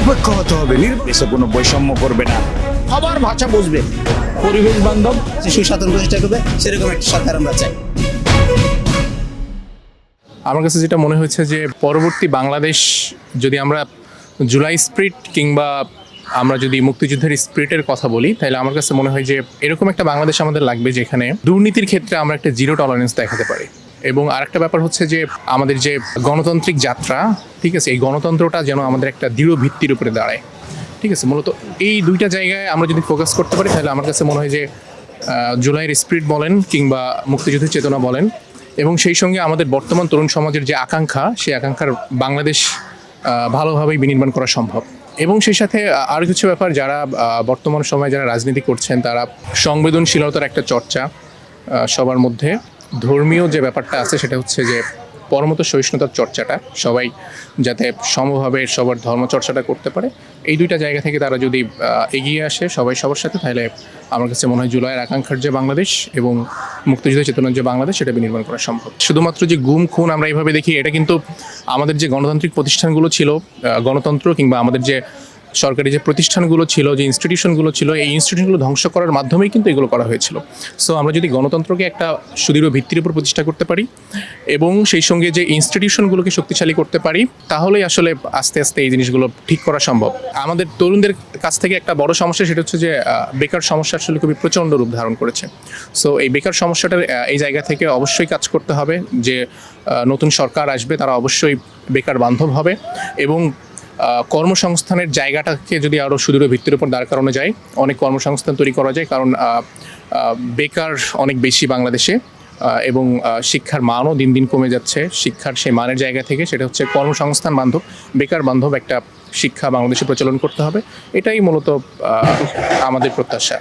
নিরপেক্ষ হতে হবে, নির্বিশেষে কোনো বৈষম্য করবে না, সবার ভাষা বুঝবে, পরিবেশ বান্ধব, শিশু স্বাতন্ত্র প্রতিষ্ঠা করবে, সেরকম একটা সরকার আমরা চাই। আমার কাছে যেটা মনে হয়েছে যে পরবর্তী বাংলাদেশ যদি আমরা জুলাই স্পিরিট কিংবা আমরা যদি মুক্তিযুদ্ধের স্পিরিটের কথা বলি, তাহলে আমার কাছে মনে হয় যে এরকম একটা বাংলাদেশ আমাদের লাগবে যেখানে দুর্নীতির ক্ষেত্রে আমরা একটা জিরো টলারেন্স দেখাতে পারি। এবং আরেকটা ব্যাপার হচ্ছে যে আমাদের যে গণতান্ত্রিক যাত্রা, ঠিক আছে, এই গণতন্ত্রটা যেন আমাদের একটা দৃঢ় ভিত্তির উপরে দাঁড়ায়। ঠিক আছে, মূলত এই দুইটা জায়গায় আমরা যদি ফোকাস করতে পারি, তাহলে আমার কাছে মনে হয় যে জুলাইয়ের স্পিরিট বলেন কিংবা মুক্তিযুদ্ধের চেতনা বলেন, এবং সেই সঙ্গে আমাদের বর্তমান তরুণ সমাজের যে আকাঙ্ক্ষা, সেই আকাঙ্ক্ষার বাংলাদেশ ভালোভাবেই বিনির্মাণ করা সম্ভব। এবং সেই সাথে আরও কিছু ব্যাপার, যারা বর্তমান সময়ে যারা রাজনীতি করছেন তারা সংবেদনশীলতার একটা চর্চা সবার মধ্যে, ধর্মীয় যে ব্যাপারটা আছে সেটা হচ্ছে যে পরমত সহিষ্ণুতার চর্চাটা, সবাই যাতে সমভাবে সবার ধর্মচর্চাটা করতে পারে, এই দুইটা জায়গা থেকে তারা যদি এগিয়ে আসে সবাই সবার সাথে, তাহলে আমার কাছে মনে হয় জুলাইয়ের আকাঙ্ক্ষার যে বাংলাদেশ এবং মুক্তিযুদ্ধের চেতনার যে বাংলাদেশ, সেটা বিনির্মাণ করা সম্ভব। শুধুমাত্র যে গুম খুন আমরা এইভাবে দেখি, এটা কিন্তু আমাদের যে গণতান্ত্রিক প্রতিষ্ঠানগুলো ছিল, গণতন্ত্র কিংবা আমাদের যে সরকারি যে প্রতিষ্ঠানগুলো ছিল, যে ইনস্টিটিউশনগুলো ছিল, এই ইনস্টিটিউশনগুলো ধ্বংস করার মাধ্যমেই কিন্তু এগুলো করা হয়েছিল। সো আমরা যদি গণতন্ত্রকে একটা সুদৃঢ় ভিত্তির উপর প্রতিষ্ঠা করতে পারি এবং সেই সঙ্গে যে ইনস্টিটিউশনগুলোকে শক্তিশালী করতে পারি, তাহলেই আসলে আস্তে আস্তে এই জিনিসগুলো ঠিক করা সম্ভব। আমাদের তরুণদের কাছ থেকে একটা বড় সমস্যা, সেটা হচ্ছে যে বেকার সমস্যা আসলে খুবই প্রচণ্ড রূপ ধারণ করেছে। সো এই বেকার সমস্যাটার এই জায়গা থেকে অবশ্যই কাজ করতে হবে যে নতুন সরকার আসবে তারা অবশ্যই বেকার বান্ধব হবে এবং কর্মসংস্থানের জায়গাটাকে যদি আরও সুদৃঢ় ভিত্তির উপর দাঁড় করানো যায়, অনেক কর্মসংস্থান তৈরি করা যায়। কারণ বেকার অনেক বেশি বাংলাদেশে, এবং শিক্ষার মানও দিন দিন কমে যাচ্ছে। শিক্ষার সেই মানের জায়গা থেকে সেটা হচ্ছে কর্মসংস্থান বান্ধব, বেকার বান্ধব একটা শিক্ষা বাংলাদেশে প্রচলন করতে হবে। এটাই মূলত আমাদের প্রত্যাশা।